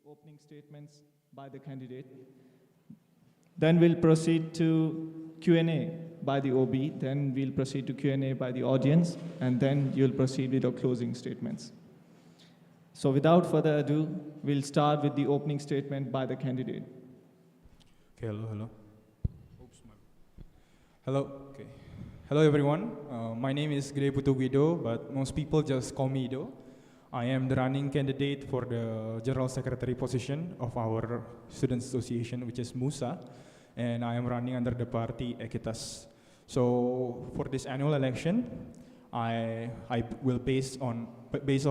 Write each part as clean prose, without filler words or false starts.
opening statements by the candidate. Then we'll proceed to Q&A by the OB. Then we'll proceed to Q&A by the audience. And then you'll proceed with your closing statements. So without further ado, we'll start with the opening statement by the candidate. Okay, hello. Oops, hello, okay. Hello everyone, my name is Putu Guido, but most people just call me Ido. I am the running candidate for the General Secretary position of our Students Association, which is MUSA, and I am running under the party Equitas. So for this annual election, I will base on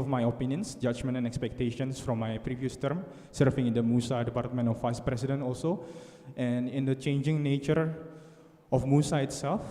my opinions, judgment and expectations from my previous term, serving in the MUSA Department of Vice President also, and in the changing nature of MUSA itself,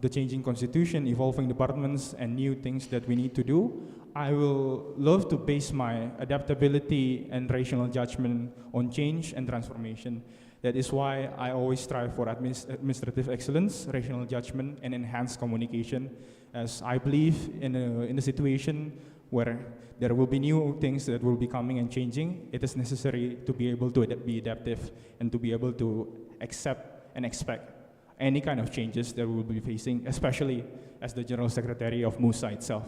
the changing constitution, evolving departments, and new things that we need to do, I will love to base my adaptability and rational judgment on change and transformation. That is why I always strive for administrative excellence, rational judgment, and enhanced communication, as I believe in a situation where there will be new things that will be coming and changing. It is necessary to be able to be adaptive and to be able to accept and expect any kind of changes that we will be facing, especially as the General Secretary of MUSA itself.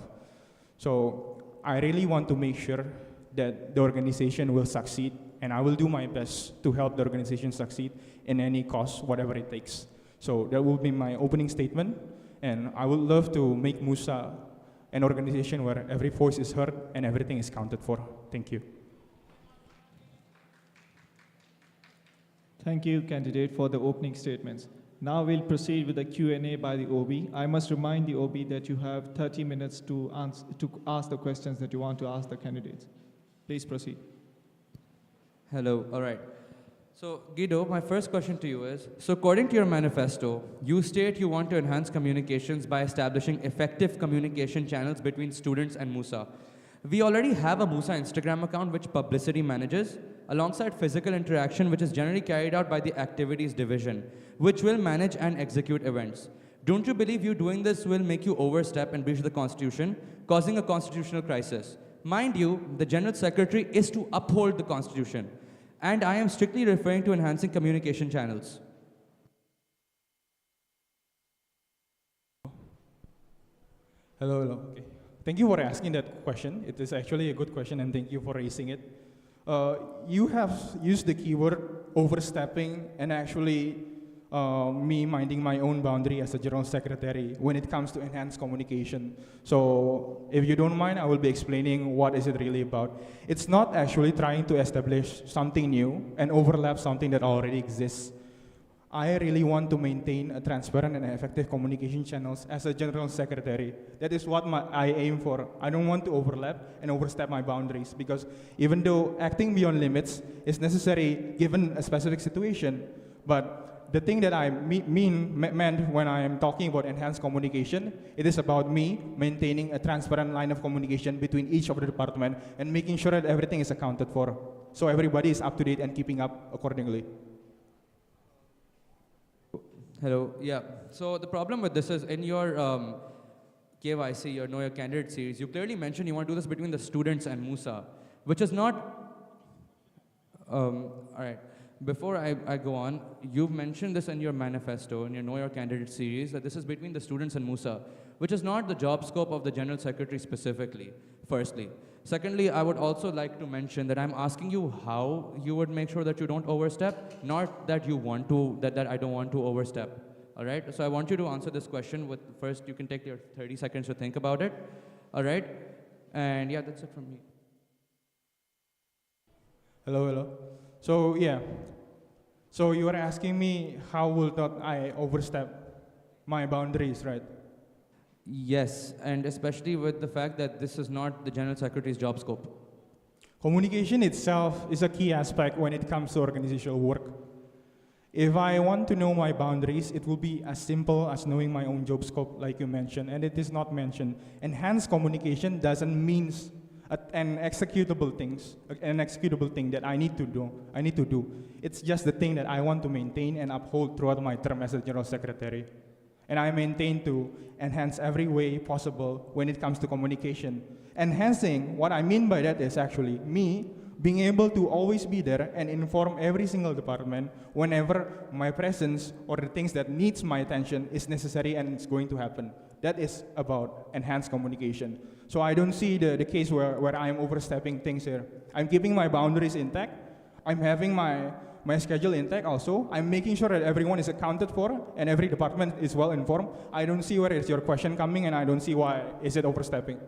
So I really want to make sure that the organization will succeed, and I will do my best to help the organization succeed in any cost, whatever it takes. So that will be my opening statement, and I would love to make MUSA an organization where every voice is heard and everything is counted for. Thank you. Thank you, candidate, for the opening statements. Now we'll proceed with the Q&A by the OB. I must remind the OB that you have 30 minutes to ask the questions that you want to ask the candidates. Please proceed. Hello, all right. So Guido, my first question to you is, so according to your manifesto, you state you want to enhance communications by establishing effective communication channels between students and MUSA. We already have a MUSA Instagram account which publicity manages, alongside physical interaction, which is generally carried out by the activities division, which will manage and execute events. Don't you believe you doing this will make you overstep and breach the Constitution, causing a constitutional crisis? Mind you, the General Secretary is to uphold the Constitution, and I am strictly referring to enhancing communication channels. Hello. Okay. Thank you for asking that question. It is actually a good question, and thank you for raising it. You have used the keyword overstepping and actually me minding my own boundary as a General Secretary when it comes to enhanced communication. So if you don't mind, I will be explaining what is it really about. It's not actually trying to establish something new and overlap something that already exists. I really want to maintain a transparent and effective communication channels as a General Secretary. That is what I aim for. I don't want to overlap and overstep my boundaries, because even though acting beyond limits is necessary given a specific situation, but the thing that I meant when I am talking about enhanced communication, it is about me maintaining a transparent line of communication between each of the department and making sure that everything is accounted for, so everybody is up to date and keeping up accordingly. Hello, yeah. So the problem with this is in your KYC, your Know Your Candidate series, you clearly mentioned you want to do this between the students and MUSA, which is not, all right. Before I go on, you've mentioned this in your manifesto, in your Know Your Candidate series, that this is between the students and MUSA, which is not the job scope of the General Secretary specifically, firstly. Secondly, I would also like to mention that I'm asking you how you would make sure that you don't overstep, not that you want to, that I don't want to overstep, all right? So I want you to answer this question with, first you can take your 30 seconds to think about it, all right? And yeah, that's it from me. Hello. So yeah, so you are asking me how will not I overstep my boundaries, right? Yes, and especially with the fact that this is not the General Secretary's job scope. Communication itself is a key aspect when it comes to organizational work. If I want to know my boundaries, it will be as simple as knowing my own job scope, like you mentioned, and it is not mentioned. Enhanced communication doesn't mean an executable thing that I need to do. It's just the thing that I want to maintain and uphold throughout my term as a General Secretary. And I maintain to enhance every way possible when it comes to communication. Enhancing, what I mean by that is actually me being able to always be there and inform every single department whenever my presence or the things that needs my attention is necessary and it's going to happen. That is about enhanced communication. So I don't see the case where I'm overstepping things here. I'm keeping my boundaries intact. I'm having my schedule intact also. I'm making sure that everyone is accounted for and every department is well informed. I don't see where is your question coming and I don't see why is it overstepping.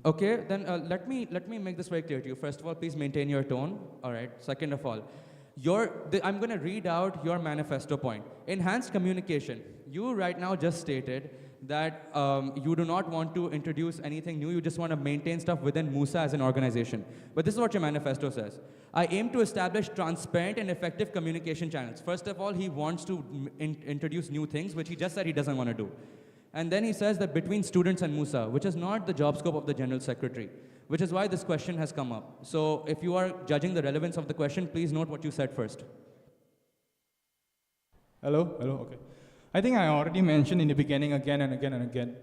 Okay, then let me make this very clear to you. First of all, please maintain your tone. All right. Second of all, I'm going to read out your manifesto point. Enhanced communication. You right now just stated that you do not want to introduce anything new. You just want to maintain stuff within MUSA as an organization. But this is what your manifesto says. I aim to establish transparent and effective communication channels. First of all, he wants to introduce new things, which he just said he doesn't want to do. And then he says that between students and MUSA, which is not the job scope of the General Secretary, which is why this question has come up. So if you are judging the relevance of the question, please note what you said first. Hello? Hello? Okay. I think I already mentioned in the beginning again and again and again.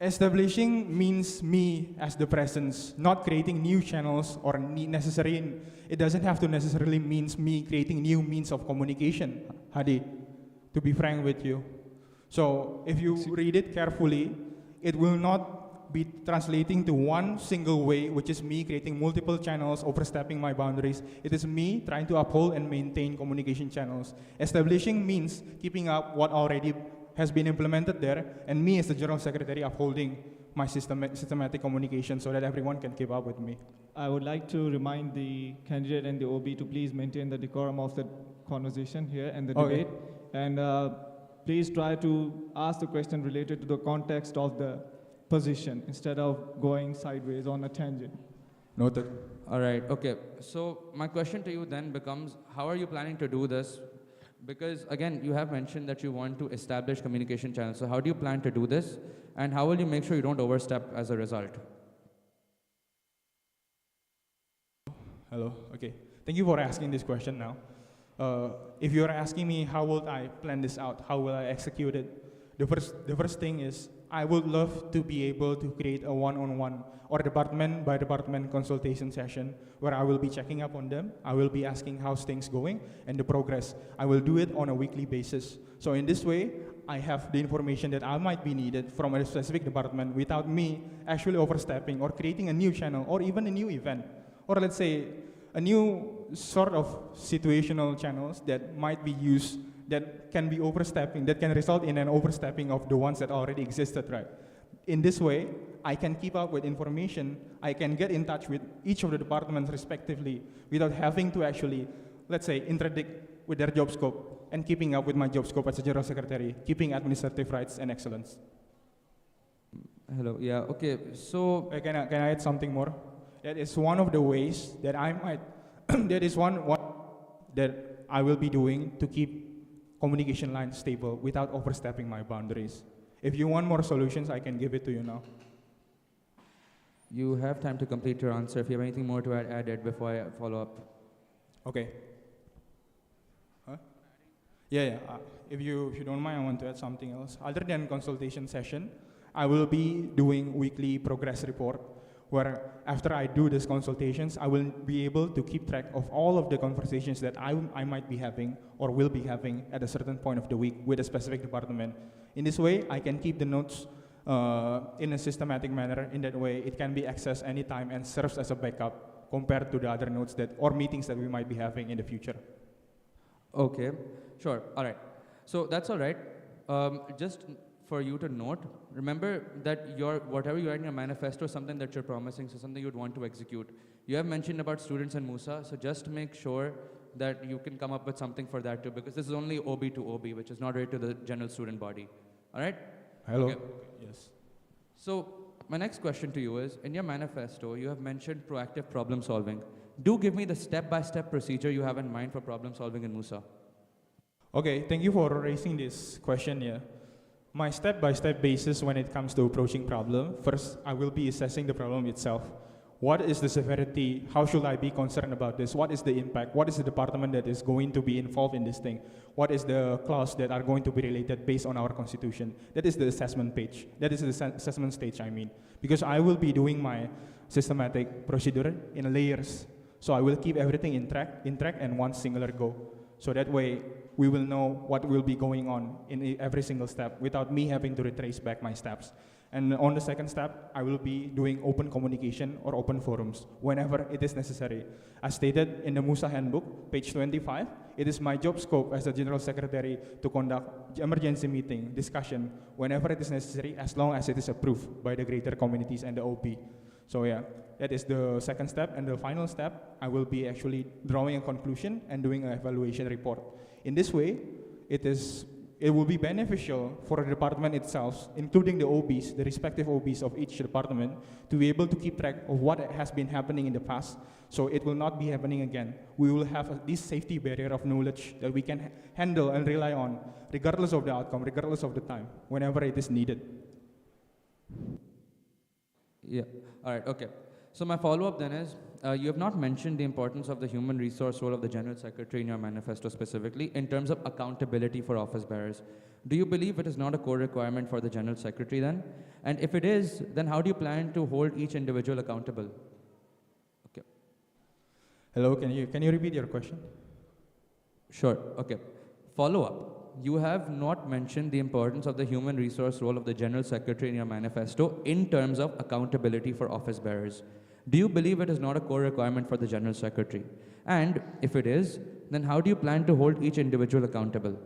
Establishing means me as the presence, not creating new channels or necessary. It doesn't have to necessarily means me creating new means of communication, Hadi, to be frank with you. So if you read it carefully, it will not be translating to one single way, which is me creating multiple channels, overstepping my boundaries. It is me trying to uphold and maintain communication channels. Establishing means keeping up what already has been implemented there, and me as the General Secretary upholding my systematic communication so that everyone can keep up with me. I would like to remind the candidate and the OB to please maintain the decorum of the conversation here and the debate. And please try to ask the question related to the context of the position instead of going sideways on a tangent. Noted. All right, okay. So my question to you then becomes, how are you planning to do this? Because again, you have mentioned that you want to establish communication channels. So how do you plan to do this? And how will you make sure you don't overstep as a result? Hello, okay. Thank you for asking this question now. If you're asking me how will I plan this out, how will I execute it, the first thing is I would love to be able to create a one-on-one or department by department consultation session where I will be checking up on them. I will be asking how's things going and the progress. I will do it on a weekly basis. So in this way, I have the information that I might be needed from a specific department without me actually overstepping or creating a new channel or even a new event. Or let's say a new sort of situational channels that might be used that can be overstepping, that can result in an overstepping of the ones that already existed, right? In this way, I can keep up with information, I can get in touch with each of the departments respectively without having to actually, let's say, interdict with their job scope and keeping up with my job scope as a General Secretary, keeping administrative rights and excellence. Hello, yeah, okay, so... Can I add something more? That is one of the ways that I might, that is one that I will be doing to keep communication lines stable without overstepping my boundaries. If you want more solutions, I can give it to you now. You have time to complete your answer. If you have anything more to add it before I follow up. Okay. Huh? Yeah. If you don't mind, I want to add something else. Other than consultation session, I will be doing weekly progress report where after I do these consultations, I will be able to keep track of all of the conversations that I might be having or will be having at a certain point of the week with a specific department. In this way, I can keep the notes in a systematic manner. In that way, it can be accessed anytime and serves as a backup compared to the other notes or meetings that we might be having in the future. Okay, sure, all right. So that's all right. Just for you to note, remember that whatever you write in your manifesto is something that you're promising, so something you'd want to execute. You have mentioned about students and MUSA, so just make sure that you can come up with something for that too, because this is only OB to OB, which is not related to the general student body. All right? Hello? Okay. Yes. So my next question to you is, in your manifesto, you have mentioned proactive problem solving. Do give me the step-by-step procedure you have in mind for problem solving in MUSA. Okay, thank you for raising this question here. My step-by-step basis when it comes to approaching problem, first, I will be assessing the problem itself. what is the severity, how should I be concerned about this, what is the impact, what is the department that is going to be involved in this thing, what is the clause that are going to be related based on our constitution. That is the assessment page, that is the assessment stage, I mean. Because I will be doing my systematic procedure in layers. So I will keep everything in track and one singular go. So that way, we will know what will be going on in every single step without me having to retrace back my steps. And on the second step, I will be doing open communication or open forums whenever it is necessary. As stated in the MUSA handbook, page 25, it is my job scope as the General Secretary to conduct emergency meeting, discussion, whenever it is necessary, as long as it is approved by the greater communities and the OB. So yeah, that is the second step. And the final step, I will be actually drawing a conclusion and doing an evaluation report. In this way, it will be beneficial for the department itself, including the OBs, the respective OBs of each department, to be able to keep track of what has been happening in the past, so it will not be happening again. We will have this safety barrier of knowledge that we can handle and rely on, regardless of the outcome, regardless of the time, whenever it is needed. Yeah, all right, okay. So my follow-up then is, you have not mentioned the importance of the human resource role of the General Secretary in your manifesto specifically in terms of accountability for office bearers. Do you believe it is not a core requirement for the General Secretary then? And if it is, then how do you plan to hold each individual accountable? Okay. Hello, can you repeat your question? Sure, okay. Follow-up. You have not mentioned the importance of the human resource role of the General Secretary in your manifesto in terms of accountability for office bearers. Do you believe it is not a core requirement for the General Secretary? And if it is, then how do you plan to hold each individual accountable?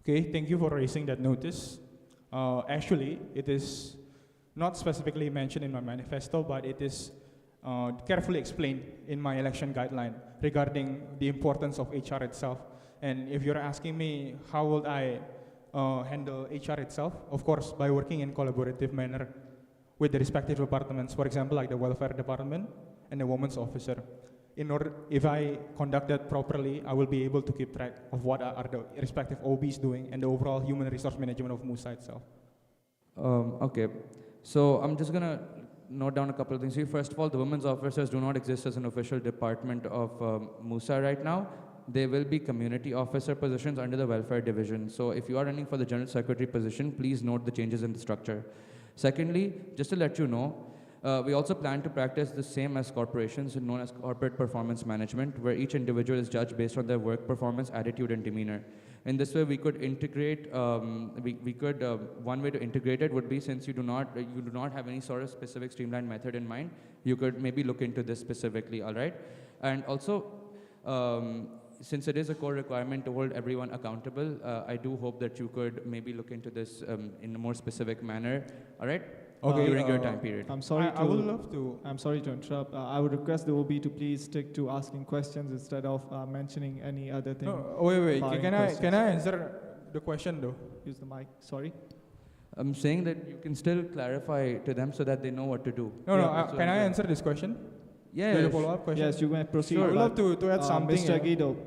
Okay, thank you for raising that notice. Actually, it is not specifically mentioned in my manifesto, but it is carefully explained in my election guideline regarding the importance of HR itself. And if you're asking me how would I handle HR itself, of course, by working in collaborative manner with the respective departments, for example, like the welfare department and the women's officer. If I conduct that properly, I will be able to keep track of what are the respective OBs doing and the overall human resource management of MUSA itself. Okay, so I'm just gonna note down a couple of things. First of all, the women's officers do not exist as an official department of MUSA right now. They will be community officer positions under the welfare division. So if you are running for the General Secretary position, please note the changes in the structure. Secondly, just to let you know, we also plan to practice the same as corporations, known as corporate performance management, where each individual is judged based on their work performance, attitude, and demeanor. In this way, we could integrate. One way to integrate it would be, since you do not have any sort of specific streamlined method in mind, you could maybe look into this specifically. All right, and also. Since it is a core requirement to hold everyone accountable, I do hope that you could maybe look into this in a more specific manner, all right? Okay, during your time period. I'm sorry I would love to. I'm sorry to interrupt. I would request the OB to please stick to asking questions instead of mentioning any other thing. No, wait. barring Can I questions. answer the question though? Use the mic. Sorry. I'm saying that you can still clarify to them so that they know what to do. Can I answer this question? Yeah. Do you have a follow-up question? Yes, you may proceed. I would love to add something. Mr. Guido,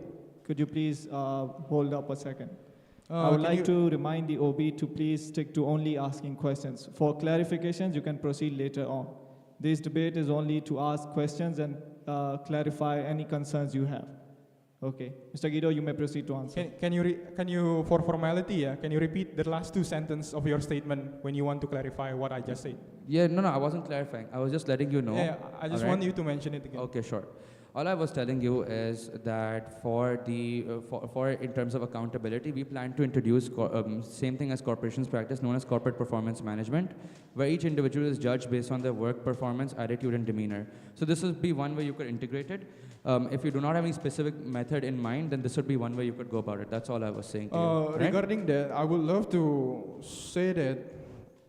could you please hold up a second? I would Can like you- to remind the OB to please stick to only asking questions. For clarifications, you can proceed later on. This debate is only to ask questions and clarify any concerns you have. Okay. Mr. Guido, you may proceed to answer. Can you, for formality, can you repeat the last two sentences of your statement when you want to clarify what I just said? Yeah, no, I wasn't clarifying. I was just letting you know. Yeah, I just all right? want you to mention it again. Okay, sure. All I was telling you is that for in terms of accountability, we plan to introduce same thing as corporations practice, known as corporate performance management, where each individual is judged based on their work performance, attitude, and demeanor. So this would be one way you could integrate it. If you do not have any specific method in mind, then this would be one way you could go about it. That's all I was saying to you. Right? Regarding that, I would love to say that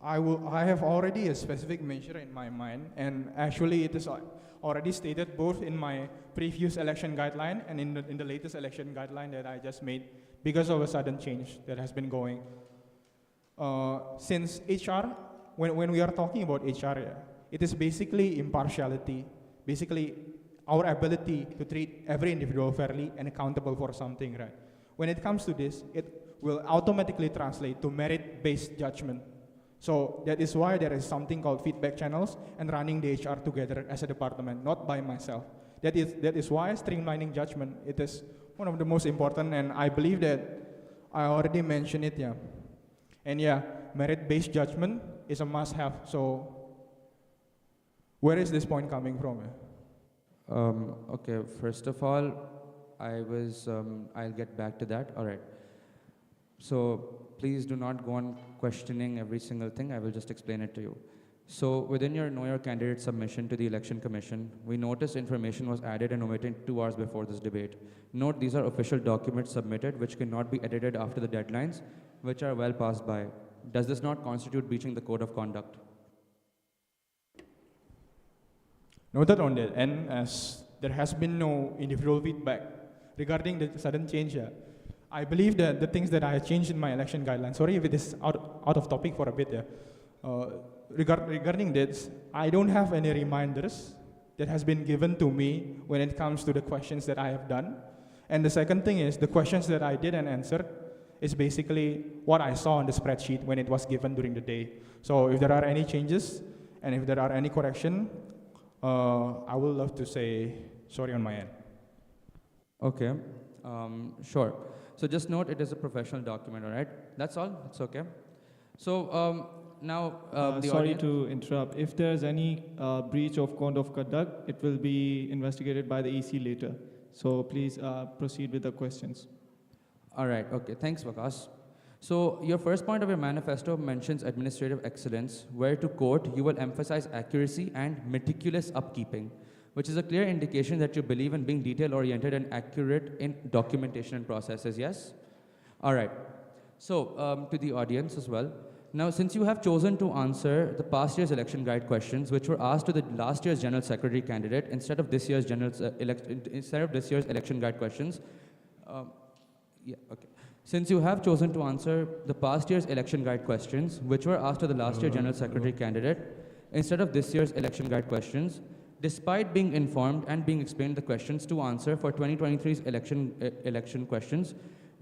I have already a specific measure in my mind, and actually it is already stated both in my previous election guideline and in the latest election guideline that I just made because of a sudden change that has been going. Since HR, when we are talking about HR, it is basically impartiality, basically our ability to treat every individual fairly and accountable for something, right? When it comes to this, it will automatically translate to merit-based judgment. So that is why there is something called feedback channels and running the HR together as a department, not by myself. That is why streamlining judgment, it is one of the most important, and I believe that I already mentioned it, yeah. And yeah, merit-based judgment is a must-have. So where is this point coming from? Okay, first of all, I'll get back to that. All right. So please do not go on questioning every single thing. I will just explain it to you. So within your Know Your Candidate submission to the Election Commission, we noticed information was added and omitted 2 hours before this debate. Note these are official documents submitted which cannot be edited after the deadlines, which are well passed by. Does this not constitute breaching the code of conduct? Noted on that, and as there has been no individual feedback regarding the sudden change, yeah, I believe that the things that I changed in my election guidelines, sorry if it is out of topic for a bit, yeah. Regarding this, I don't have any reminders that has been given to me when it comes to the questions that I have done. And the second thing is the questions that I did and answered is basically what I saw on the spreadsheet when it was given during the day. So if there are any changes and if there are any correction, I would love to say sorry on my end. Okay, sure. So just note it is a professional document, all right? That's all, it's okay. So now the sorry audience. to interrupt. If there's any breach of code of conduct, it will be investigated by the EC later. So please proceed with the questions. All right, okay, thanks Vakas. So your first point of your manifesto mentions administrative excellence, where to quote, you will emphasize accuracy and meticulous upkeeping, which is a clear indication that you believe in being detail-oriented and accurate in documentation and processes, yes? All right, so to the audience as well. Now, since you have chosen to answer the past year's election guide questions, which were asked to the last year's general secretary candidate instead of this year's election guide questions, yeah, okay. Since you have chosen to answer the past year's election guide questions, which were asked to the last year general secretary candidate, instead of this year's election guide questions, despite being informed and being explained the questions to answer for 2023's election questions,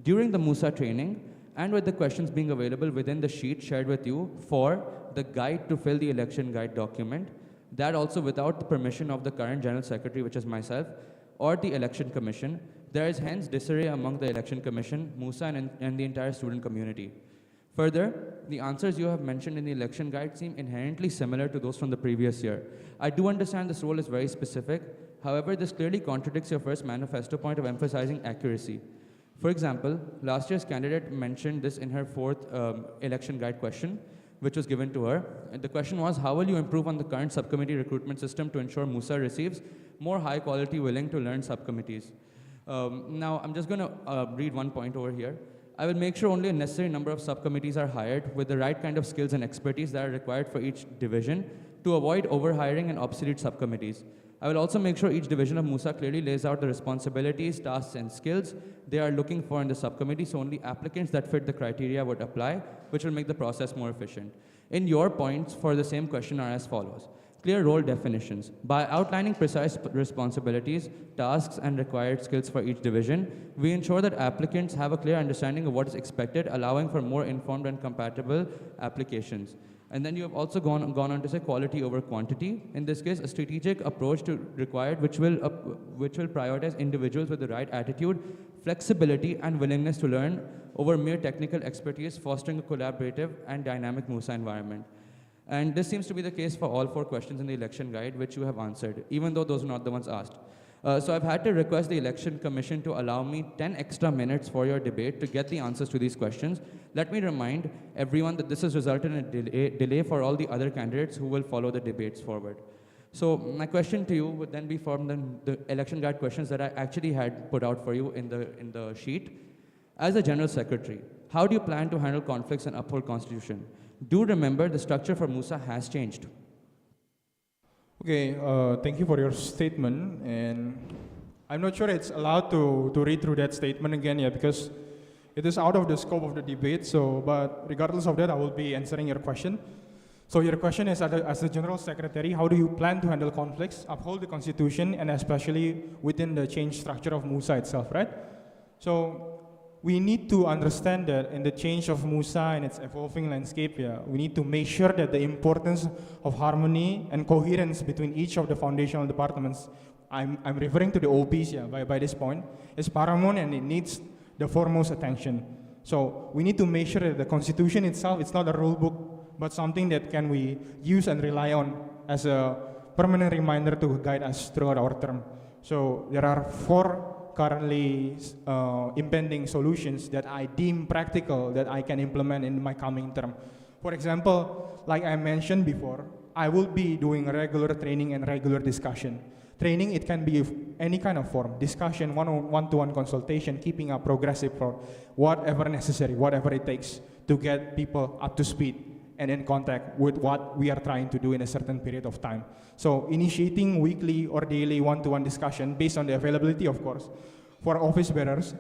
during the MUSA training, and with the questions being available within the sheet shared with you for the guide to fill the election guide document, that also without the permission of the current general secretary, which is myself, or the election commission, there is hence disarray among the election commission, MUSA, and the entire student community. Further, the answers you have mentioned in the election guide seem inherently similar to those from the previous year. I do understand this role is very specific. However, this clearly contradicts your first manifesto point of emphasizing accuracy. For example, last year's candidate mentioned this in her fourth election guide question, which was given to her. And the question was, how will you improve on the current subcommittee recruitment system to ensure MUSA receives more high quality willing to learn subcommittees? Now, I'm just gonna read one point over here. I will make sure only a necessary number of subcommittees are hired with the right kind of skills and expertise that are required for each division to avoid overhiring and obsolete subcommittees. I will also make sure each division of MUSA clearly lays out the responsibilities, tasks, and skills they are looking for in the subcommittee, so only applicants that fit the criteria would apply, which will make the process more efficient. In your points for the same question are as follows. Clear role definitions. By outlining precise responsibilities, tasks, and required skills for each division, we ensure that applicants have a clear understanding of what is expected, allowing for more informed and compatible applications. And then you have also gone on to say quality over quantity. In this case, a strategic approach to required, which will prioritize individuals with the right attitude, flexibility, and willingness to learn over mere technical expertise, fostering a collaborative and dynamic MUSA environment. And this seems to be the case for all 4 questions in the election guide, which you have answered, even though those are not the ones asked. So I've had to request the Election Commission to allow me 10 extra minutes for your debate to get the answers to these questions. Let me remind everyone that this has resulted in a delay for all the other candidates who will follow the debates forward. So my question to you would then be from the election guide questions that I actually had put out for you in the sheet. As a General Secretary, how do you plan to handle conflicts and uphold Constitution? Do remember the structure for MUSA has changed. Okay, thank you for your statement, and I'm not sure it's allowed to read through that statement again, yeah, because it is out of the scope of the debate. So, but regardless of that, I will be answering your question. So your question is, as the General Secretary, how do you plan to handle conflicts, uphold the Constitution, and especially within the changed structure of MUSA itself, right? So we need to understand that in the change of MUSA and its evolving landscape, yeah, we need to make sure that the importance of harmony and coherence between each of the foundational departments, I'm referring to the OBs, yeah, by this point, is paramount and it needs the foremost attention. So we need to make sure that the Constitution itself, it's not a rule book, but something that can we use and rely on as a permanent reminder to guide us throughout our term. So there are 4 currently impending solutions that I deem practical that I can implement in my coming term. For example, like I mentioned before, I will be doing regular training and regular discussion. Training, it can be any kind of form, discussion, one-to-one consultation, keeping a progressive for whatever necessary, whatever it takes to get people up to speed and in contact with what we are trying to do in a certain period of time. So initiating weekly or daily one-to-one discussion based on the availability, of course, for office bearers,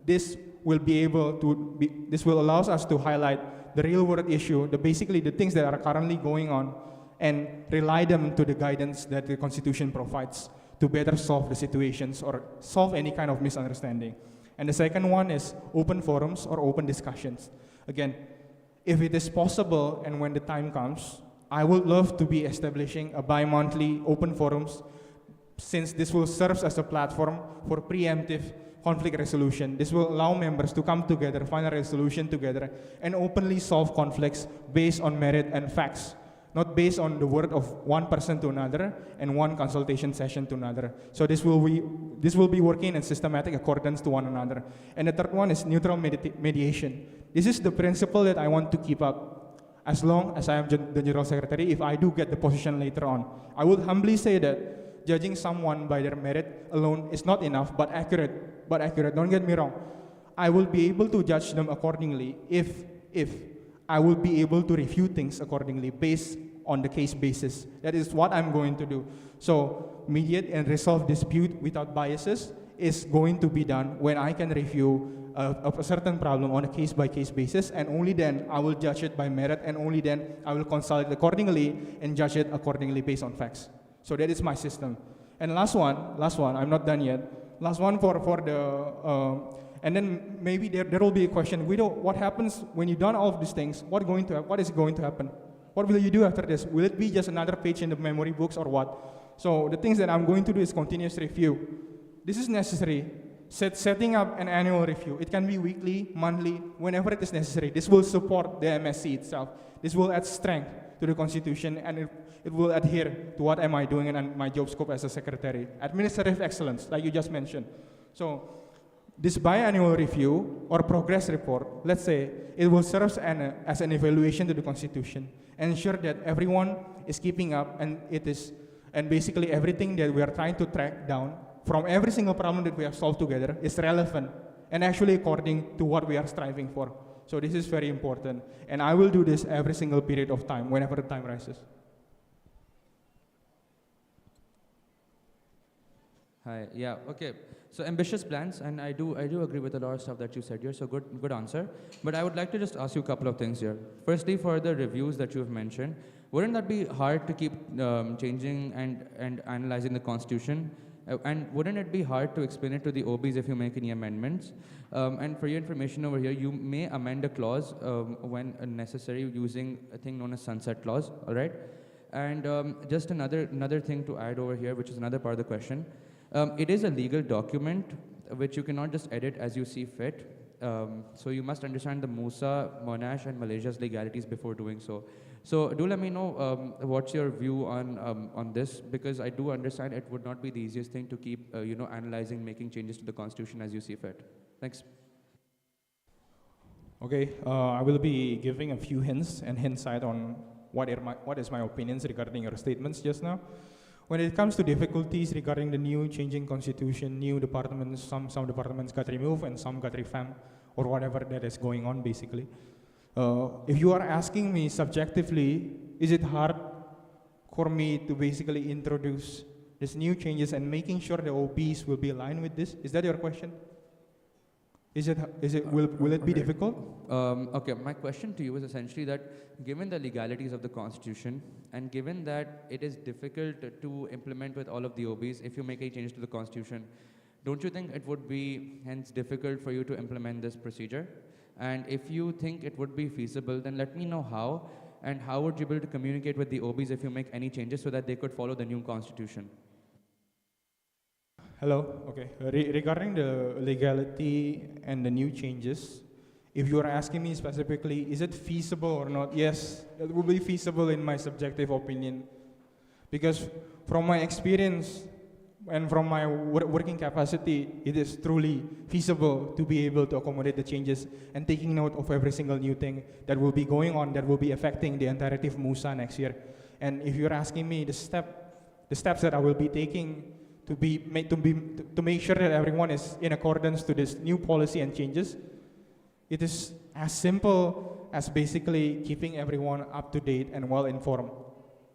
this will allow us to highlight the real world issue, basically the things that are currently going on, and rely them to the guidance that the Constitution provides to better solve the situations or solve any kind of misunderstanding. And the second one is open forums or open discussions. Again, if it is possible and when the time comes, I would love to be establishing a bi-monthly open forums, since this will serve as a platform for preemptive conflict resolution. This will allow members to come together, find a resolution together, and openly solve conflicts based on merit and facts, not based on the word of one person to another and one consultation session to another. So this will be working in systematic accordance to one another. And the third one is neutral mediation. This is the principle that I want to keep up as long as I am the General Secretary, if I do get the position later on. I would humbly say that judging someone by their merit alone is not enough, but accurate, don't get me wrong. I will be able to judge them accordingly if I will be able to review things accordingly based on the case basis. That is what I'm going to do. So mediate and resolve dispute without biases is going to be done when I can review a certain problem on a case-by-case basis, and only then I will judge it by merit, and only then I will consult it accordingly and judge it accordingly based on facts. So that is my system. And last one, I'm not done yet. Last one for the, and then maybe there will be a question, Guido, what happens when you've done all of these things? What is going to happen? What will you do after this? Will it be just another page in the memory books or what? So the things that I'm going to do is continuous review. This is necessary. Setting up an annual review. It can be weekly, monthly, whenever it is necessary. This will support the MSC itself. This will add strength to the Constitution, and it will adhere to what am I doing and my job scope as a secretary. Administrative excellence, like you just mentioned. So this biannual review or progress report, let's say, it will serve as an evaluation to the Constitution, ensure that everyone is keeping up, and basically everything that we are trying to track down from every single problem that we have solved together is relevant and actually according to what we are striving for. So this is very important. And I will do this every single period of time, whenever the time rises. Hi, yeah, okay. So ambitious plans, and I do agree with a lot of stuff that you said here, so good answer. But I would like to just ask you a couple of things here. Firstly, for the reviews that you've mentioned, wouldn't that be hard to keep changing and analyzing the Constitution? And wouldn't it be hard to explain it to the OBs if you make any amendments? And for your information over here, you may amend a clause when necessary using a thing known as sunset clause, all right? And just another thing to add over here, which is another part of the question. It is a legal document which you cannot just edit as you see fit. So you must understand the MUSA, Monash, and Malaysia's legalities before doing so. So do let me know what's your view on this, because I do understand it would not be the easiest thing to keep analyzing, making changes to the Constitution as you see fit. Thanks. Okay, I will be giving a few hints and hindsight on what is my opinions regarding your statements just now. When it comes to difficulties regarding the new changing Constitution, new departments, some departments got removed and some got revamped, or whatever that is going on basically. If you are asking me subjectively, is it hard for me to basically introduce these new changes and making sure the OBs will be aligned with this? Is that your question? Will it be difficult? Okay, my question to you is essentially that given the legalities of the Constitution and given that it is difficult to implement with all of the OBs if you make any changes to the Constitution, don't you think it would be hence difficult for you to implement this procedure? And if you think it would be feasible, then let me know how, and how would you be able to communicate with the OBs if you make any changes so that they could follow the new constitution? Hello. Okay. Regarding the legality and the new changes, if you are asking me specifically, is it feasible or not? Yes, it will be feasible in my subjective opinion, because from my experience and from my working capacity, it is truly feasible to be able to accommodate the changes and taking note of every single new thing that will be going on, that will be affecting the entirety of MUSA next year. And if you're asking me the steps that I will be taking to make sure that everyone is in accordance to this new policy and changes, it is as simple as basically keeping everyone up to date and well informed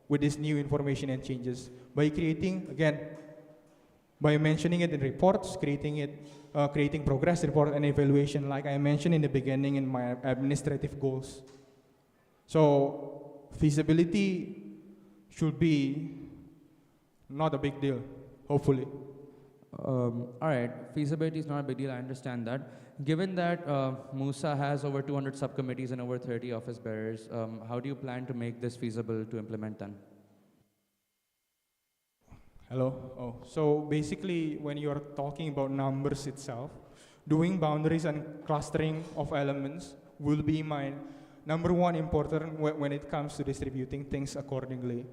with this new information and changes by creating, again, by mentioning it in reports, creating progress report and evaluation, like I mentioned in the beginning in my administrative goals. So feasibility should be not a big deal, hopefully. All right, feasibility is not a big deal, I understand that. Given that MUSA has over 200 subcommittees and over 30 office bearers, how do you plan to make this feasible to implement then? Hello. Oh, so basically, when you are talking about numbers itself, doing boundaries and clustering of elements will be my number one important when it comes to distributing things accordingly.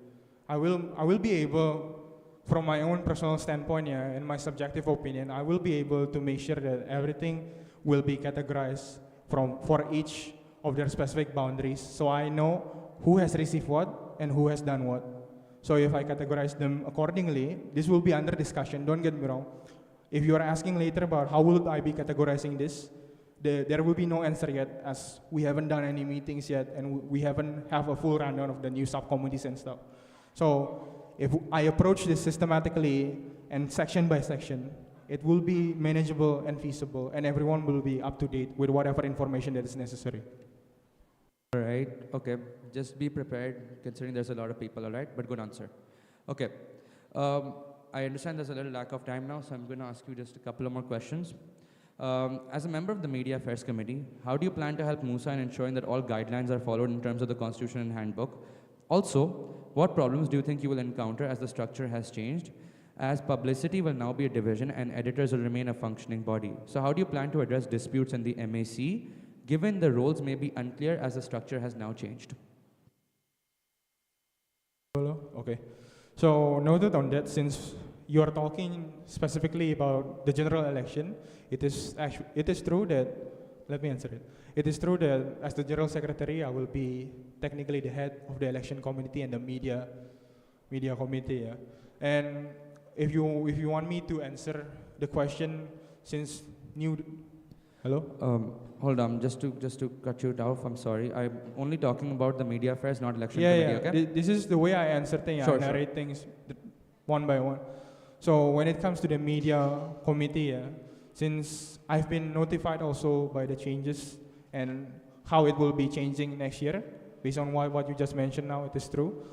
I will be able, from my own personal standpoint, yeah, and my subjective opinion, I will be able to make sure that everything will be categorized for each of their specific boundaries, so I know who has received what and who has done what. So if I categorize them accordingly, this will be under discussion, don't get me wrong. If you are asking later about how will I be categorizing this, there will be no answer yet, as we haven't done any meetings yet and we haven't have a full rundown of the new subcommittees and stuff. So if I approach this systematically and section by section, it will be manageable and feasible, and everyone will be up to date with whatever information that is necessary. All right, okay. Just be prepared, considering there's a lot of people, all right? But good answer. Okay. I understand there's a little lack of time now, so I'm going to ask you just a couple of more questions. As a member of the Media Affairs Committee, how do you plan to help MUSA in ensuring that all guidelines are followed in terms of the Constitution and Handbook? Also, what problems do you think you will encounter as the structure has changed, as publicity will now be a division and editors will remain a functioning body? So how do you plan to address disputes in the MAC, given the roles may be unclear as the structure has now changed? Okay. So noted on that, since you are talking specifically about the general election, it is true that, let me answer it. It is true that as the General Secretary, I will be technically the head of the election committee and the media committee. Yeah. And if you want me to answer the question, since hello? Hold on, just to cut you off, I'm sorry. I'm only talking about the media affairs, not election committee, okay? This is the way I answer things. Sure, I narrate things one by one. So when it comes to the media committee, since I've been notified also by the changes and how it will be changing next year, based on what you just mentioned now, it is true.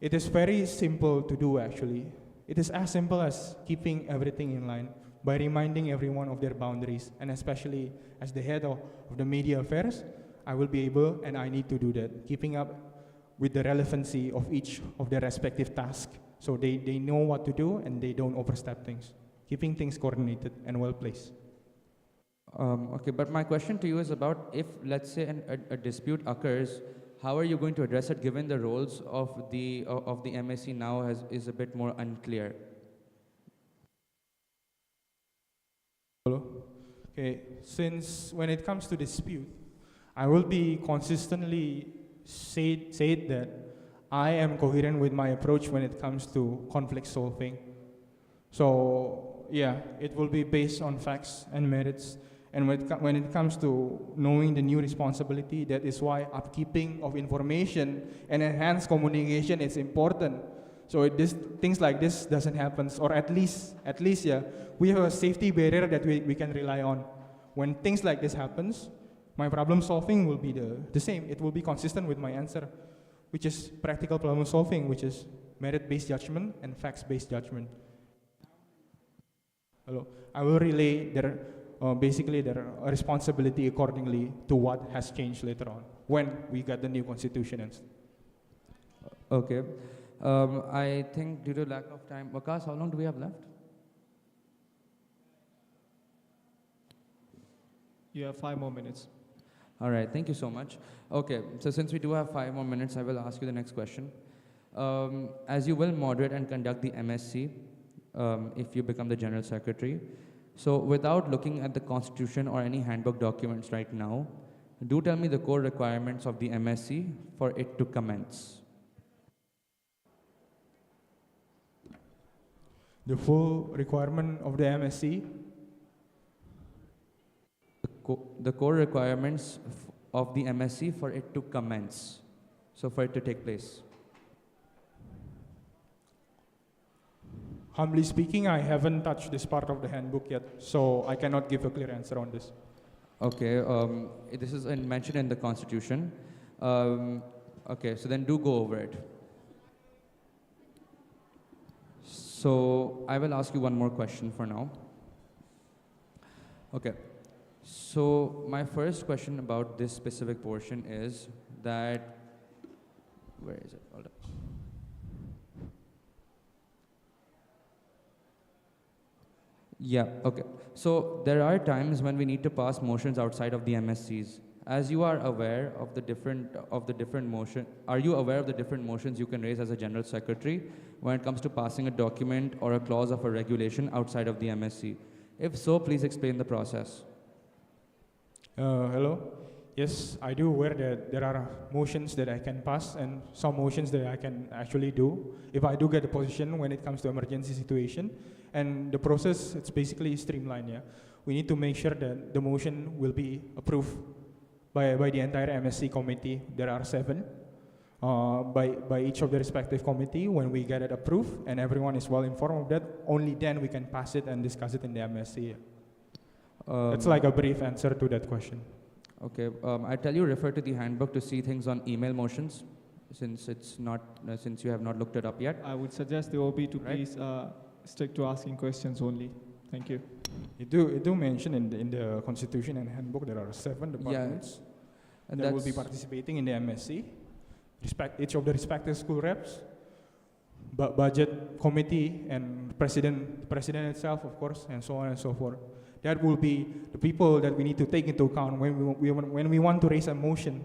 It is very simple to do, actually. It is as simple as keeping everything in line by reminding everyone of their boundaries, and especially as the head of the media affairs, I will be able and I need to do that, keeping up with the relevancy of each of their respective tasks, so they know what to do and they don't overstep things, keeping things coordinated and well placed. Okay, but my question to you is about, if, let's say, a dispute occurs, how are you going to address it, given the roles of the MAC now is a bit more unclear? Okay, since when it comes to dispute, I will be consistently say that I am coherent with my approach when it comes to conflict solving. So yeah, it will be based on facts and merits. And when it comes to knowing the new responsibility, that is why upkeeping of information and enhanced communication is important. So things like this doesn't happen, or at least, yeah, we have a safety barrier that we can rely on. When things like this happens, my problem solving will be the same. It will be consistent with my answer, which is practical problem solving, which is merit-based judgment and facts-based judgment. hello, I will relay their, basically their responsibility accordingly to what has changed later on when we got the new constitution and Okay. I think due to lack of time, Wakas, how long do we have left? You have 5 more minutes. All right, thank you so much. Okay, so since we do have 5 more minutes, I will ask you the next question. As you will moderate and conduct the MSc, if you become the General Secretary, so without looking at the Constitution or any handbook documents right now, do tell me the core requirements of the MSc for it to commence. the full requirement of the MSc. The core requirements of the MSc for it to commence, so for it to take place. Humbly speaking, I haven't touched this part of the handbook yet, so I cannot give a clear answer on this. Okay, this is mentioned in the Constitution. Okay, so then do go over it. So I will ask you one more question for now. Okay, so my first question about this specific portion is that, where is it? Hold up. Yeah, okay. So there are times when we need to pass motions outside of the MSCs. As you are aware of the different motion, are you aware of the different motions you can raise as a General Secretary when it comes to passing a document or a clause of a regulation outside of the MSC? If so, please explain the process. Hello? Yes, I do aware that there are motions that I can pass and some motions that I can actually do if I do get a position when it comes to emergency situation. And the process, it's basically streamlined, yeah. We need to make sure that the motion will be approved by the entire MSC committee. There are 7 by each of the respective committee. When we get it approved and everyone is well informed of that, only then we can pass it and discuss it in the MSC. That's like a brief answer to that question. Okay, I tell you, refer to the handbook to see things on email motions, since since you have not looked it up yet. I would suggest the OB to please stick to asking questions only. Thank you. It do mention in the Constitution and handbook there are 7 departments And that will be participating in the MSC. Each of the respective school reps, budget committee, and president itself, of course, and so on and so forth. That will be the people that we need to take into account when we want to raise a motion,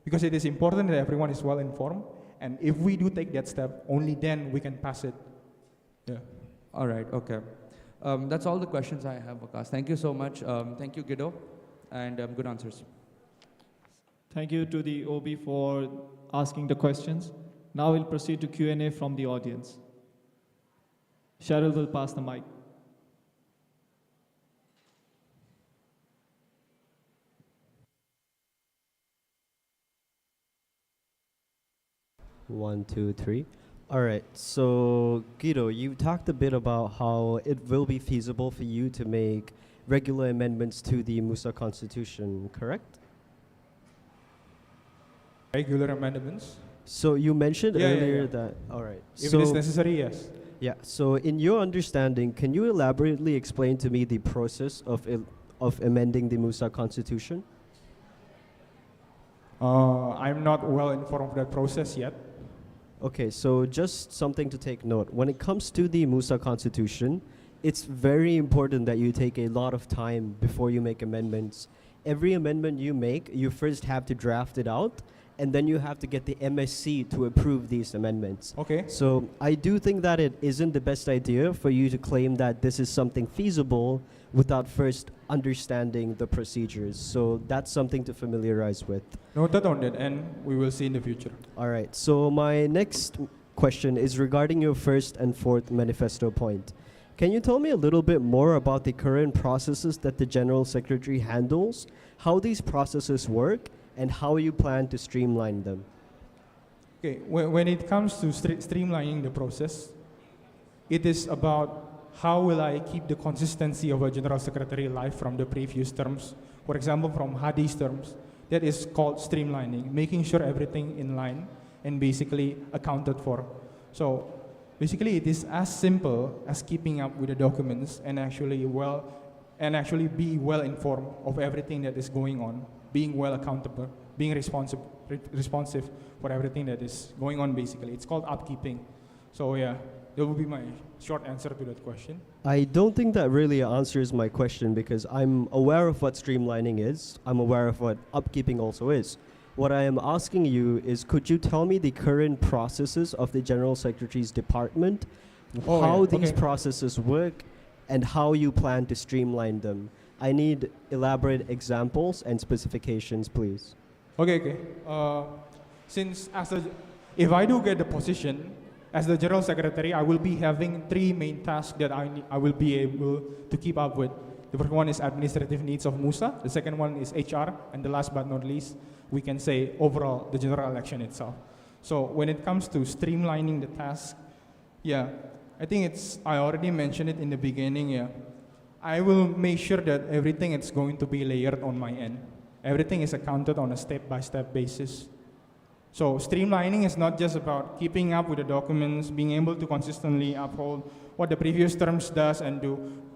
because it is important that everyone is well informed. And if we do take that step, only then we can pass it. Yeah. All right, okay. That's all the questions I have, Wakas. Thank you so much. Thank you, Guido, and good answers. Thank you to the OB for asking the questions. Now we'll proceed to Q&A from the audience. Cheryl will pass the mic. One, two, three. All right. So, Guido, you talked a bit about how it will be feasible for you to make regular amendments to the MUSA Constitution, correct? Regular amendments. So you mentioned earlier that. All right. If so, it is necessary, yes. Yeah. So, in your understanding, can you elaborately explain to me the process of amending the MUSA Constitution? I'm not well informed of that process yet. Okay, so just something to take note. When it comes to the MUSA Constitution, it's very important that you take a lot of time before you make amendments. Every amendment you make, you first have to draft it out, and then you have to get the MSC to approve these amendments. Okay. So I do think that it isn't the best idea for you to claim that this is something feasible without first understanding the procedures. So that's something to familiarize with. Noted on that, and we will see in the future. All right, so my next question is regarding your first and fourth manifesto point. Can you tell me a little bit more about the current processes that the General Secretary handles, how these processes work, and how you plan to streamline them? Okay, when it comes to streamlining the process, it is about how will I keep the consistency of a General Secretary alive from the previous terms. For example, from Hadi's terms, that is called streamlining, making sure everything in line and basically accounted for. So Basically, it is as simple as keeping up with the documents and actually be well informed of everything that is going on, being well accountable, being responsive for everything that is going on. Basically, it's called upkeeping. So yeah, that would be my short answer to that question. I don't think that really answers my question because I'm aware of what streamlining is. I'm aware of what upkeeping also is. What I am asking you is, could you tell me the current processes of the General Secretary's department, Oh, how yeah, these okay. processes work, and how you plan to streamline them? I need elaborate examples and specifications, please. Okay. Since if I do get the position as the General Secretary, I will be having three main tasks that I will be able to keep up with. The first one is administrative needs of MUSA. The second one is HR, and the last but not least, we can say overall the general election itself. So when it comes to streamlining the task, yeah, I think I already mentioned it in the beginning. Yeah, I will make sure that everything is going to be layered on my end. Everything is accounted on a step-by-step basis. So streamlining is not just about keeping up with the documents, being able to consistently uphold what the previous terms does and do,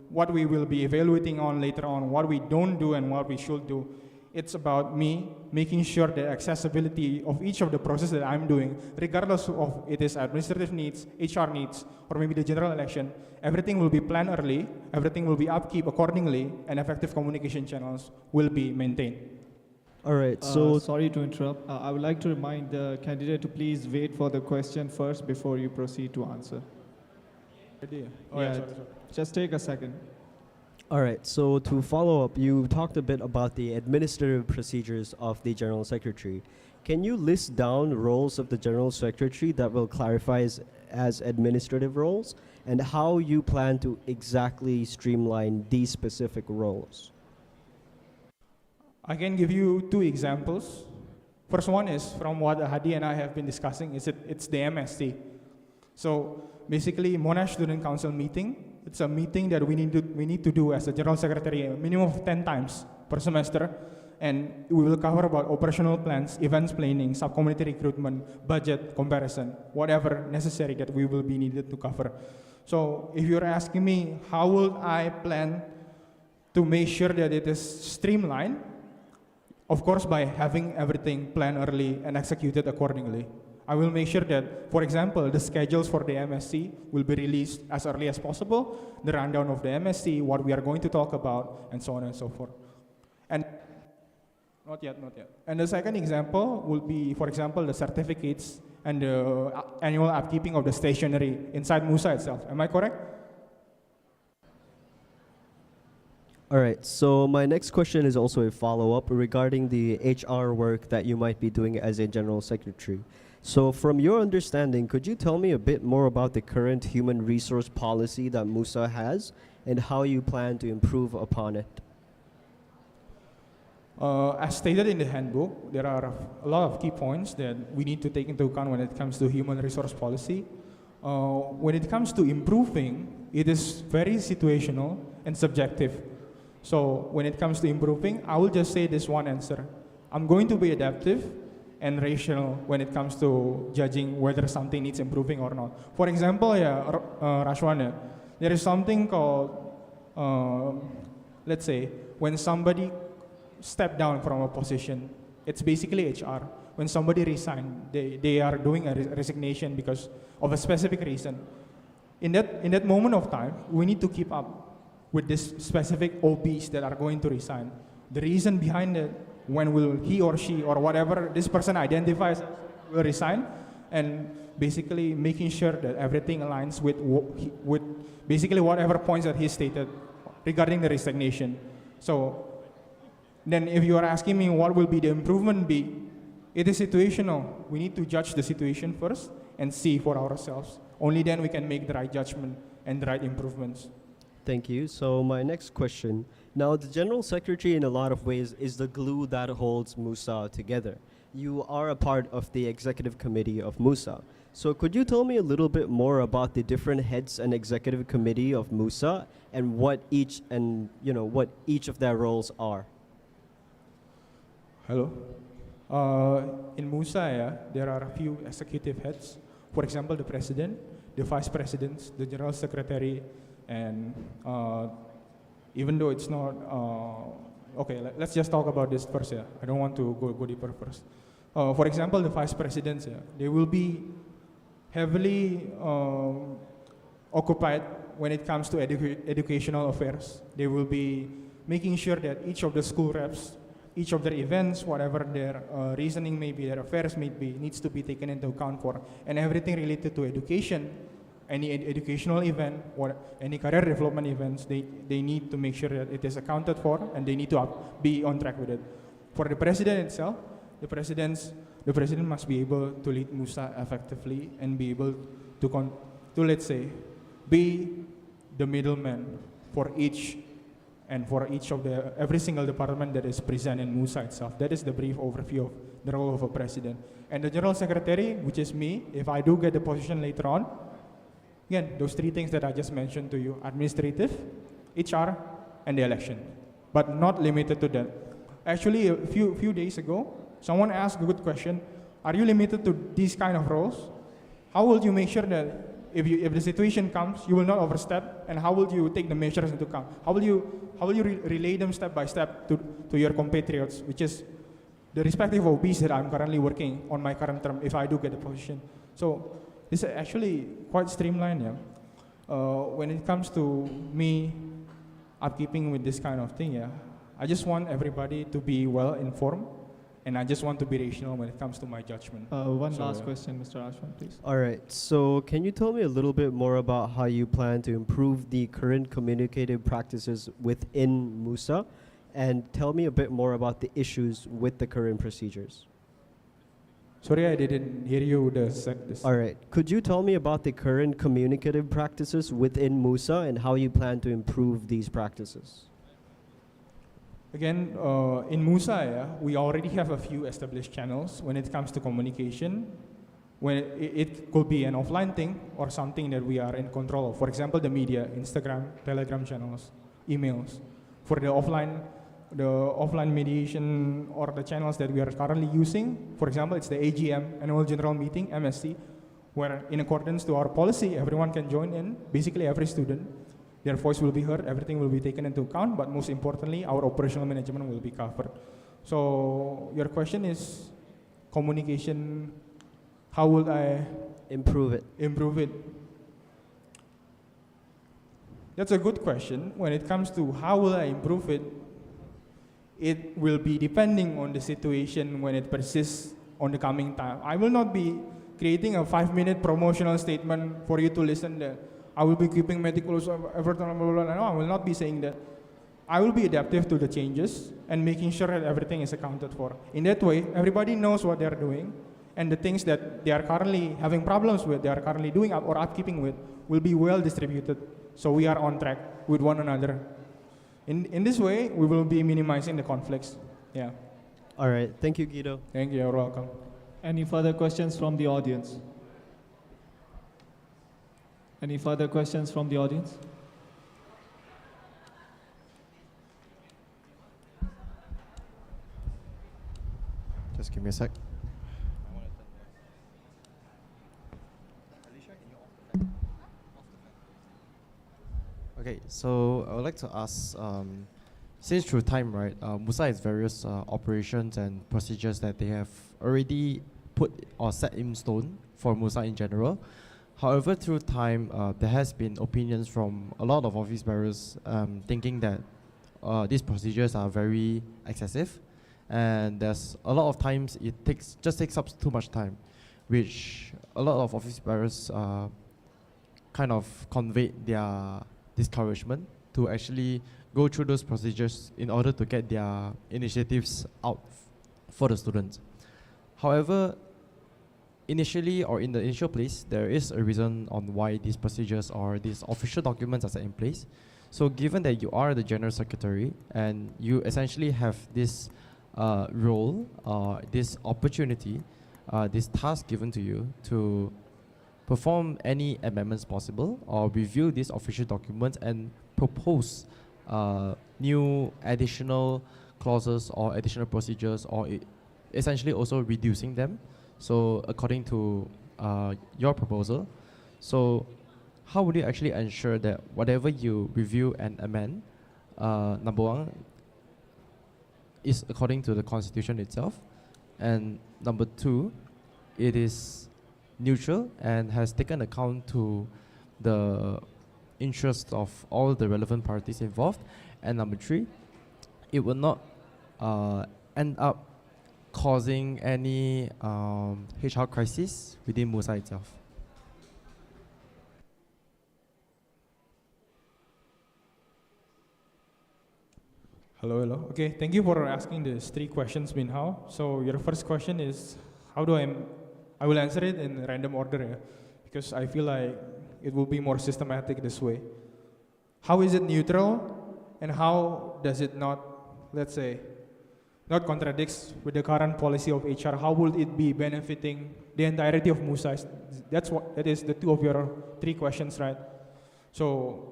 what we will be evaluating on later on, what we don't do and what we should do. It's about me making sure the accessibility of each of the process that I'm doing, regardless of it is administrative needs, HR needs, or maybe the general election, everything will be planned early, everything will be upkeep accordingly, and effective communication channels will be maintained. All right, so Sorry to interrupt. I would like to remind the candidate to please wait for the question first before you proceed to answer. Oh, yeah, Yeah, sorry. Just take a second. all right, so to follow up, you talked a bit about the administrative procedures of the General Secretary. Can you list down roles of the General Secretary that will clarify as administrative roles and how you plan to exactly streamline these specific roles? I can give you two examples. First one is from what Hadi and I have been discussing. It's the MSC. So basically, Monash Student Council meeting. It's a meeting that we need to do as a General Secretary a minimum of 10 times per semester, and we will cover about operational plans, events planning, sub-community recruitment, budget comparison, whatever necessary that we will be needed to cover. So if you're asking me how will I plan to make sure that it is streamlined, of course, by having everything planned early and executed accordingly. I will make sure that, for example, the schedules for the MSC will be released as early as possible, the rundown of the MSC, what we are going to talk about, and so on and so forth. And not yet. And the second example will be, for example, the certificates and the annual upkeeping of the stationery inside MUSA itself. Am I correct? All right, so my next question is also a follow-up regarding the HR work that you might be doing as a General Secretary. So from your understanding, could you tell me a bit more about the current human resource policy that MUSA has and how you plan to improve upon it? As stated in the handbook, there are a lot of key points that we need to take into account when it comes to human resource policy. When it comes to improving, it is very situational and subjective. So when it comes to improving, I will just say this one answer. I'm going to be adaptive and rational when it comes to judging whether something needs improving or not. For example, Rashwan, there is something called, let's say, when somebody step down from a position, it's basically HR. When somebody resign, they are doing a resignation because of a specific reason. In that moment of time, we need to keep up with this specific OBs that are going to resign. The reason behind it, when will he or she or whatever this person identifies will resign, and basically making sure that everything aligns with basically whatever points that he stated regarding the resignation. So then if you are asking me what will be the improvement be, it is situational. We need to judge the situation first and see for ourselves. Only then we can make the right judgment and the right improvements. Thank you. So my next question. Now, the General Secretary in a lot of ways is the glue that holds MUSA together. You are a part of the executive committee of MUSA. So could you tell me a little bit more about the different heads and executive committee of MUSA and what each of their roles are? Hello. In MUSA, there are a few executive heads. For example, the president, the vice presidents, the general secretary, and even though it's not, okay, let's just talk about this first. Yeah, I don't want to go deeper first. For example, the vice presidents, yeah, they will be heavily occupied when it comes to educational affairs. They will be making sure that each of the school reps, each of their events, whatever their reasoning may be, their affairs may be, needs to be taken into account for. And everything related to education, any educational event, or any career development events, they need to make sure that it is accounted for, and they need to be on track with it. For the president itself, the president must be able to lead MUSA effectively and be able to let's say, be the middleman for each of every single department that is present in MUSA itself. That is the brief overview of the role of a president. And the general secretary, which is me, if I do get the position later on, again, those three things that I just mentioned to you: administrative, HR, and the election, but not limited to that. Actually, a few days ago, someone asked a good question: are you limited to these kind of roles? How will you make sure that if the situation comes, you will not overstep, and how will you take the measures into account? How will you relay them step by step to your compatriots, which is the respective OBs that I'm currently working on my current term, if I do get the position. So this is actually quite streamlined, yeah. When it comes to me upkeeping with this kind of thing, yeah, I just want everybody to be well informed, and I just want to be rational when it comes to my judgment. One last question, Mr. Ashwan, please. All right, so can you tell me a little bit more about how you plan to improve the current communicative practices within MUSA, and tell me a bit more about the issues with the current procedures? Sorry, I didn't hear you. All right, could you tell me about the current communicative practices within MUSA and how you plan to improve these practices? Again, in MUSA, yeah, we already have a few established channels when it comes to communication. When it could be an offline thing or something that we are in control of. For example, the media, Instagram, Telegram channels, emails. For the offline mediation or the channels that we are currently using, for example, it's the AGM, Annual General Meeting, MSC, where in accordance to our policy, everyone can join in, basically every student. Their voice will be heard, everything will be taken into account, but most importantly, our operational management will be covered. So your question is communication, how will I improve it? That's a good question. When it comes to how will I improve it, it will be depending on the situation when it persists on the coming time. I will not be creating a 5-minute promotional statement for you to listen there. I will be keeping meticulous effort. No, I will not be saying that. I will be adaptive to the changes and making sure that everything is accounted for. In that way, everybody knows what they're doing, and the things that they are currently having problems with, they are currently doing or upkeeping with, will be well distributed. So we are on track with one another. In this way, we will be minimizing the conflicts. Yeah. All right, thank you, Guido. Thank you. You're welcome. Any further questions from the audience? Any further questions from the audience? Just give me a sec. Okay, so I would like to ask, since through time, right, MUSA has various operations and procedures that they have already put or set in stone for MUSA in general. However, through time, there has been opinions from a lot of office bearers thinking that these procedures are very excessive, and there's a lot of times it just takes up too much time, which a lot of office bearers kind of conveyed their discouragement to actually go through those procedures in order to get their initiatives out for the students. However, initially or in the initial place, there is a reason on why these procedures or these official documents are set in place. So given that you are the General Secretary and you essentially have this role, this opportunity, this task given to you to perform any amendments possible or review these official documents and propose new additional clauses or additional procedures, or essentially also reducing them. So according to your proposal, So how would you actually ensure that whatever you review and amend, number one, is according to the constitution itself, and number two, it is neutral and has taken account to the interests of all the relevant parties involved, and number three, it will not end up causing any HR crisis within MUSA itself. Hello, hello. Okay, thank you for asking these three questions, Min Hao. So your first question is, how do I will answer it in random order, yeah, because I feel like it will be more systematic this way. How is it neutral, and how does it not, let's say, not contradicts with the current policy of HR? How will it be benefiting the entirety of MUSA? That is the two of your three questions, right? So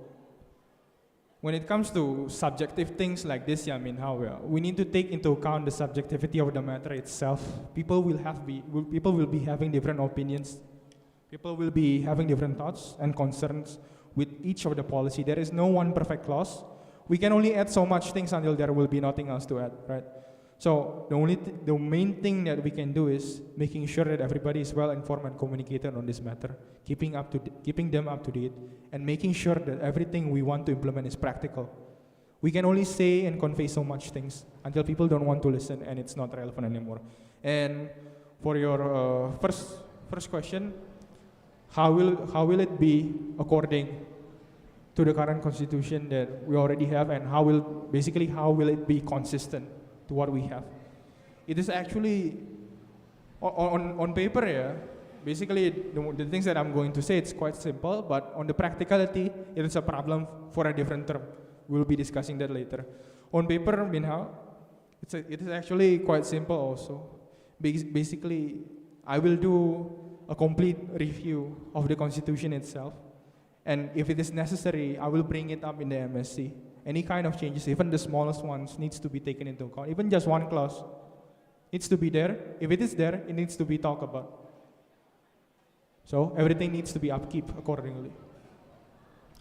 when it comes to subjective things like this, yeah, I mean, we need to take into account the subjectivity of the matter itself. People will be having different opinions. People will be having different thoughts and concerns with each of the policy. There is no one perfect clause. We can only add so much things until there will be nothing else to add, right? So the main thing that we can do is making sure that everybody is well informed and communicated on this matter, keeping them up to date, and making sure that everything we want to implement is practical. We can only say and convey so much things until people don't want to listen and it's not relevant anymore. And for your first question, how will it be according to the current constitution that we already have, and how will it be consistent to what we have? It is actually on paper, yeah. Basically, the things that I'm going to say, it's quite simple, but on the practicality, it is a problem for a different term. We'll be discussing that later. On paper, Minhao, it is actually quite simple also. Basically, I will do a complete review of the constitution itself, and if it is necessary, I will bring it up in the MSC. Any kind of changes, even the smallest ones, needs to be taken into account. Even just one clause needs to be there. If it is there, it needs to be talked about. So everything needs to be upkeep accordingly.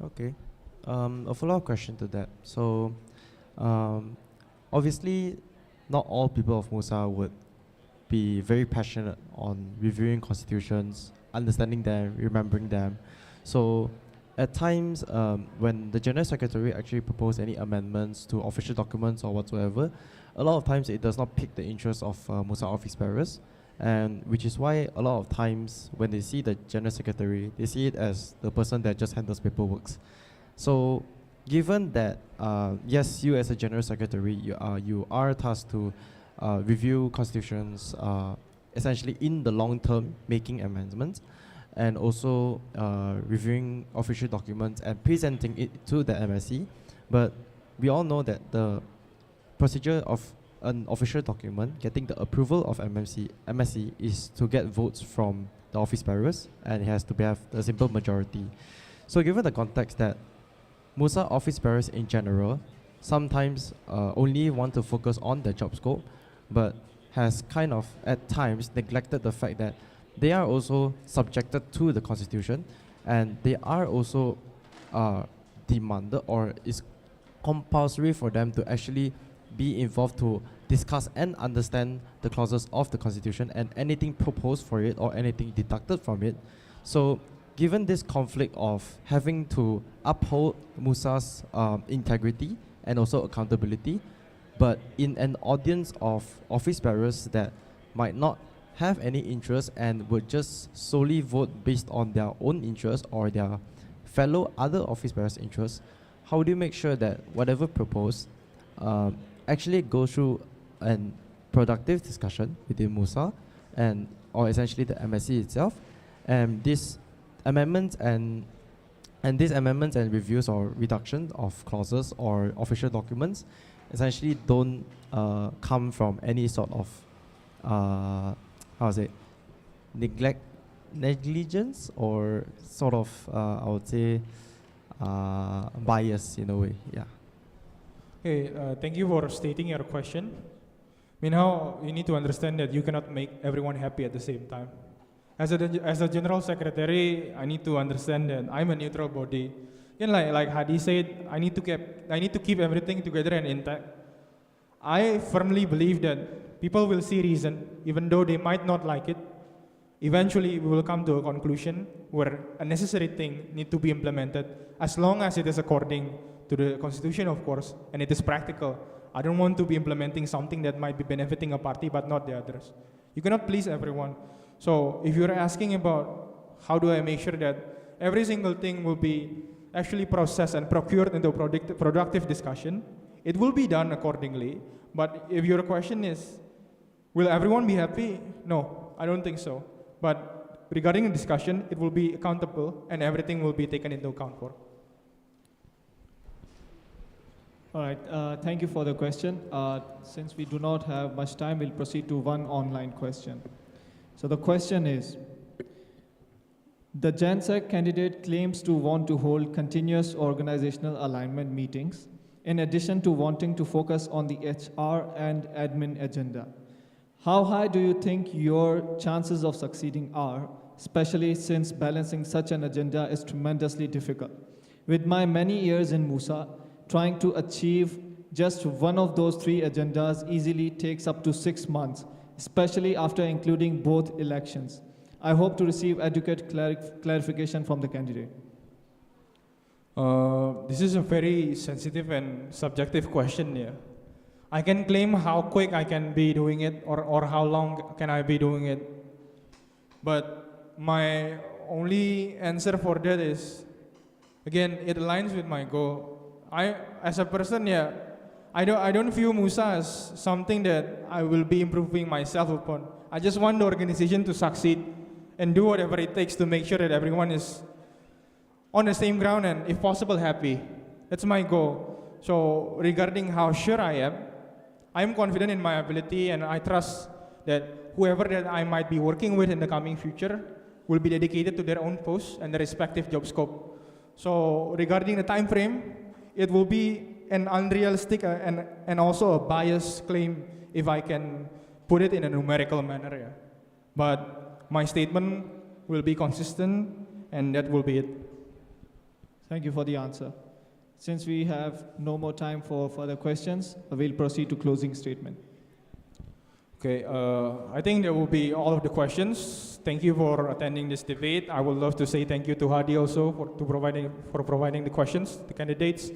Okay. A follow-up question to that. So, obviously, not all people of MUSA would be very passionate on reviewing constitutions, understanding them, remembering them. So, at times, when the General Secretary actually proposes any amendments to official documents or whatsoever, a lot of times it does not pique the interest of MUSA office bearers, and which is why a lot of times when they see the General Secretary, they see it as the person that just handles paperwork. So, given that, yes, you as a General Secretary, you are tasked to review constitutions, essentially in the long term, making amendments, and also reviewing official documents and presenting it to the MSC. But we all know that the procedure of an official document, getting the approval of MSC is to get votes from the office bearers, and it has to have a simple majority. So given the context that MUSA office bearers in general sometimes only want to focus on their job scope, but has kind of at times neglected the fact that they are also subjected to the constitution, and they are also demanded, or is compulsory for them to actually be involved to discuss and understand the clauses of the constitution and anything proposed for it or anything deducted from it. So given this conflict of having to uphold MUSA's integrity and also accountability, but in an audience of office bearers that might not have any interest and would just solely vote based on their own interest or their fellow other office bearers' interests, how do you make sure that whatever proposed actually goes through a productive discussion within MUSA or essentially the MSC itself, and these amendments and reviews or reduction of clauses or official documents essentially don't come from any sort of negligence or sort of I would say bias in a way. Yeah. Okay, thank you for stating your question. Minhao, you need to understand that you cannot make everyone happy at the same time. as a general secretary, I need to understand that I'm a neutral body. Again, like Hadi said, I need to keep everything together and intact. I firmly believe that people will see reason, even though they might not like it. Eventually, we will come to a conclusion where a necessary thing need to be implemented, as long as it is according to the constitution, of course, and it is practical. I don't want to be implementing something that might be benefiting a party but not the others. You cannot please everyone. So if you're asking about how do I make sure that every single thing will be actually processed and procured into productive discussion, it will be done accordingly. But if your question is, will everyone be happy? No, I don't think so. But regarding the discussion, it will be accountable and everything will be taken into account for. All right, thank you for the question. Since we do not have much time, we'll proceed to one online question. So the question is, the GenSec candidate claims to want to hold continuous organizational alignment meetings, in addition to wanting to focus on the HR and admin agenda. How high do you think your chances of succeeding are, especially since balancing such an agenda is tremendously difficult? With my many years in MUSA, trying to achieve just one of those three agendas easily takes up to 6 months, especially after including both elections. I hope to receive adequate clarification from the candidate. This is a very sensitive and subjective question here. I can claim how quick I can be doing it or how long can I be doing it. But my only answer for that is, again, it aligns with my goal. As a person, yeah, I don't view MUSA as something that I will be improving myself upon. I just want the organization to succeed and do whatever it takes to make sure that everyone is on the same ground and, if possible, happy. That's my goal. So regarding how sure I am confident in my ability, and I trust that whoever that I might be working with in the coming future will be dedicated to their own posts and their respective job scope. So regarding the time frame, it will be an unrealistic and also a biased claim if I can put it in a numerical manner. Yeah. But my statement will be consistent, and that will be it. Thank you for the answer. Since we have no more time for further questions, we'll proceed to closing statement. Okay, I think that will be all of the questions. Thank you for attending this debate. I would love to say thank you to Hadi also for providing the questions, the candidates,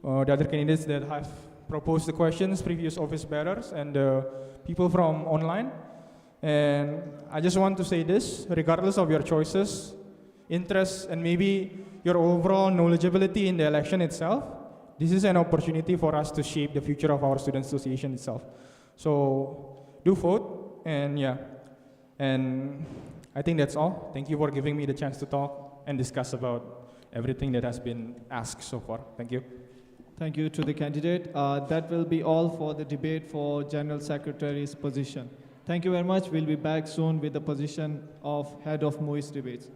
the other candidates that have proposed the questions, previous office bearers, and people from online. And I just want to say this, regardless of your choices, interests, and maybe your overall knowledgeability in the election itself, this is an opportunity for us to shape the future of our student association itself. So do vote, and yeah, and I think that's all. Thank you for giving me the chance to talk and discuss about everything that has been asked so far. Thank you. Thank you to the candidate. That will be all for the debate for General Secretary's position. Thank you very much. We'll be back soon with the position of Head of MUIS Debates.